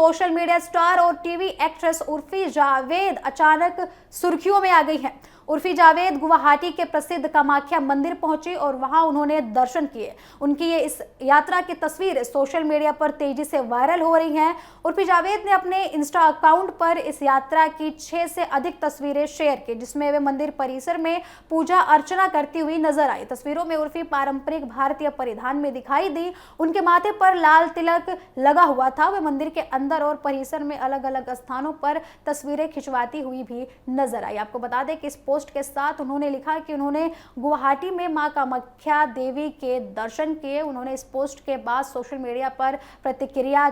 Social media star और TV actress Urfi Javed अचानक सुर्खियों में आ गई हैं। उर्फी जावेद गुवाहाटी के प्रसिद्ध कामाख्या मंदिर पहुंची और वहां उन्होंने दर्शन किए। उनकी ये इस यात्रा की तस्वीरें सोशल मीडिया पर तेजी से वायरल हो रही हैं। उर्फी जावेद ने अपने इंस्टा अकाउंट पर इस यात्रा की 6 से अधिक तस्वीरें शेयर की, जिसमें वे मंदिर परिसर में पूजा अर्चना करती हुई नजर आई। तस्वीरों में उर्फी पारंपरिक भारतीय परिधान में दिखाई दी। उनके माथे पर लाल तिलक लगा हुआ था। वे मंदिर के अंदर और परिसर में अलग अलग स्थानों पर तस्वीरें खिंचवाती हुई भी नजर आई। आपको बता दें कि इस पोस्ट के साथ उन्होंने लिखा कि उन्होंने गुवाहाटी में मां कामाख्या देवी के दर्शन किए। उन्होंने इस पोस्ट के बाद सोशल मीडिया पर प्रतिक्रियाओं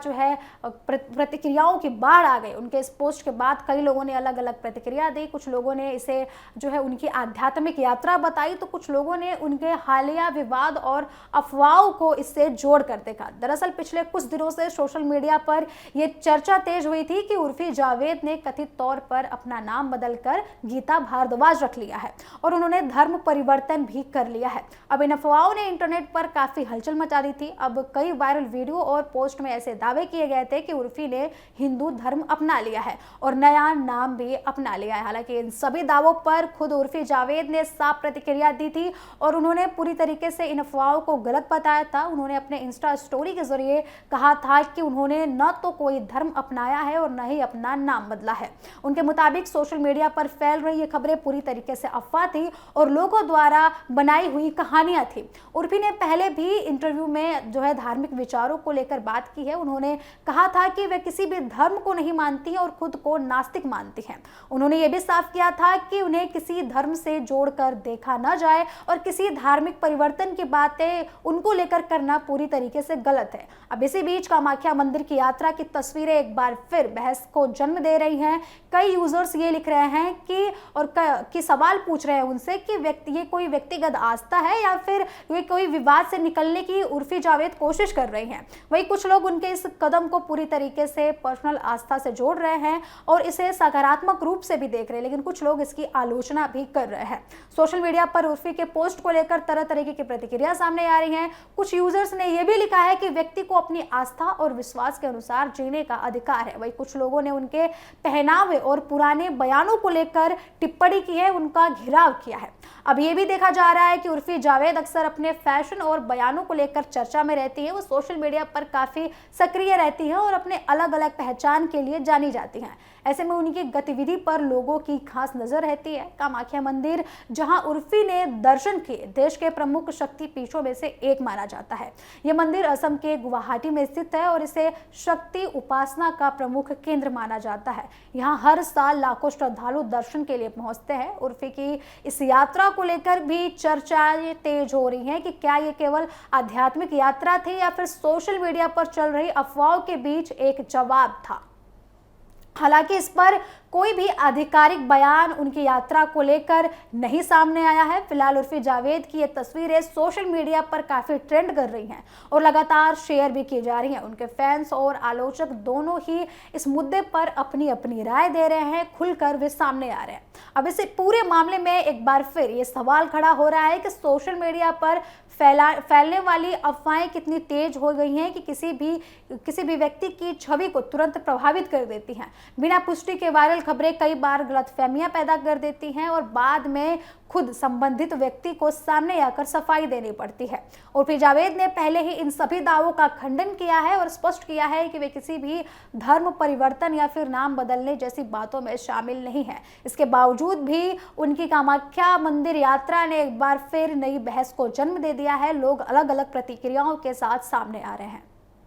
की बाढ़ आ गई। उनके इस पोस्ट के बाद कई लोगों ने अलग अलग प्रतिक्रिया दी। कुछ लोगों ने इसे उनकी आध्यात्मिक यात्रा बताई, तो कुछ लोगों ने उनके हालिया विवाद और अफवाहों को इससे जोड़ कर देखा। दरअसल पिछले कुछ दिनों से सोशल मीडिया पर यह चर्चा तेज हुई थी कि उर्फी जावेद ने कथित तौर पर अपना नाम बदलकर गीता भारद्वाज रख लिया है और उन्होंने धर्म परिवर्तन भी कर लिया है। अब इन अफवाहों ने इंटरनेट पर काफी हलचल मचा दी थी। अब कई वायरल वीडियो और पोस्ट में ऐसे दावे किए गए थे कि उर्फी ने हिंदू धर्म अपना लिया है और नया नाम भी अपना लिया है। हालांकि इन सभी दावों पर खुद उर्फी जावेद ने साफ प्रतिक्रिया दी थी और उन्होंने पूरी तरीके से इन अफवाहों को गलत बताया था। उन्होंने अपने इंस्टा स्टोरी के जरिए कहा था कि उन्होंने न तो कोई धर्म अपनाया है और न ही अपना नाम बदला है। उनके मुताबिक सोशल मीडिया पर फैल रही ये खबरें पूरी तरीके से अफवाह थी और लोगों द्वारा बनाई हुई कहानियां थी। उर्फी ने पहले भी इंटरव्यू में धार्मिक विचारों को लेकर बात की है। उन्होंने कहा था कि वे किसी भी धर्म को नहीं मानती हैं और खुद को नास्तिक मानती हैं। उन्होंने ये भी साफ किया था कि उन्हें किसी धर्म से जोड़कर देखा न जाए और किसी धार्मिक परिवर्तन की बातें उनको लेकर करना पूरी तरीके से गलत है। अब इसी बीच कामाख्या मंदिर की यात्रा की तस्वीरें एक बार फिर बहस को जन्म दे रही हैं। कई यूजर्स ये लिख रहे हैं कि सवाल पूछ रहे हैं उनसे कि ये कोई व्यक्तिगत आस्था है या फिर ये कोई विवाद से निकलने की उर्फी जावेद कोशिश कर रही हैं। वहीं कुछ लोग उनके इस कदम को पूरी तरीके से पर्सनल आस्था से जोड़ रहे हैं और इसे सकारात्मक रूप से भी देख रहे हैं, लेकिन कुछ लोग इसकी आलोचना भी कर रहे हैं। सोशल मीडिया पर उर्फी के पोस्ट को लेकर तरह तरह की प्रतिक्रिया सामने आ रही हैं। कुछ यूजर्स ने यह भी लिखा है कि व्यक्ति को अपनी आस्था और विश्वास के अनुसार जीने का अधिकार है। वहीं कुछ लोगों ने उनके पहनावे और पुराने बयानों को लेकर टिप्पणी की है, उनका घिराव किया है। अब ये भी देखा जा रहा है कि उर्फी जावेद अक्सर अपने फैशन और बयानों को लेकर चर्चा में रहती है। वो सोशल मीडिया पर काफी सक्रिय रहती है और अपने अलग अलग पहचान के लिए जानी जाती हैं। ऐसे में उनकी गतिविधि पर लोगों की खास नजर रहती है। कामाख्या मंदिर, जहां उर्फी ने दर्शन किए, देश के प्रमुख शक्तिपीठों में से एक माना जाता है। यह मंदिर असम के गुवाहाटी में स्थित है और इसे शक्ति उपासना का प्रमुख केंद्र माना जाता है। यहाँ हर साल लाखों श्रद्धालु दर्शन के लिए पहुंचते हैं। उर्फी की इस यात्रा को लेकर भी चर्चाएं तेज हो रही हैं कि क्या ये केवल आध्यात्मिक यात्रा थी या फिर सोशल मीडिया पर चल रही अफवाहों के बीच एक जवाब था। हालांकि इस पर कोई भी आधिकारिक बयान उनकी यात्रा को लेकर नहीं सामने आया है। फिलहाल उर्फी जावेद की ये तस्वीरें सोशल मीडिया पर काफी ट्रेंड कर रही हैं और लगातार शेयर भी की जा रही हैं। उनके फैंस और आलोचक दोनों ही इस मुद्दे पर अपनी अपनी राय दे रहे हैं, खुलकर वे सामने आ रहे हैं। अब इस पूरे मामले में एक बार फिर ये सवाल खड़ा हो रहा है कि सोशल मीडिया पर फैलने वाली अफवाहें कितनी तेज हो गई हैं कि किसी भी व्यक्ति की छवि को तुरंत प्रभावित कर देती हैं। बिना पुष्टि के वायरल खबरें कई बार गलतफहमियां पैदा कर देती हैं और बाद में खुद संबंधित व्यक्ति को सामने आकर सफाई देनी पड़ती है। उर्फी जावेद ने पहले ही इन सभी दावों का खंडन किया है और स्पष्ट किया है कि वे किसी भी धर्म परिवर्तन या फिर नाम बदलने जैसी बातों में शामिल नहीं है। इसके बावजूद भी उनकी कामाख्या मंदिर यात्रा ने एक बार फिर नई बहस को जन्म दे दिया है। लोग अलग अलग प्रतिक्रियाओं के साथ सामने आ रहे हैं।